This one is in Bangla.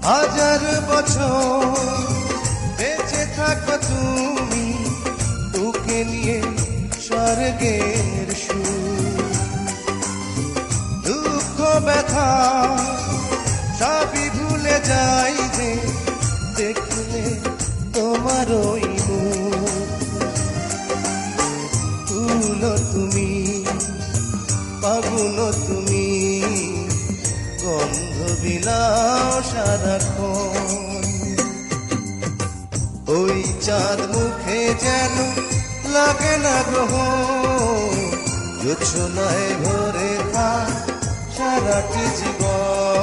হাজার বছর বেঁচে থাকো তুমি, তোকে নিয়ে স্বর্গের সুর। দুঃখ ব্যথা সবই ভুলে যাই যে দেখলে তোমার ওই মুখ। ফুল তুমি, ফাগুন তুমি, গন্ধ বিলাও সারাক্ষণ। ওই চাঁদ মুখে যেন লাগে না গ্রহণ, জোছনায় ভরে থাক সারাটি জীবন।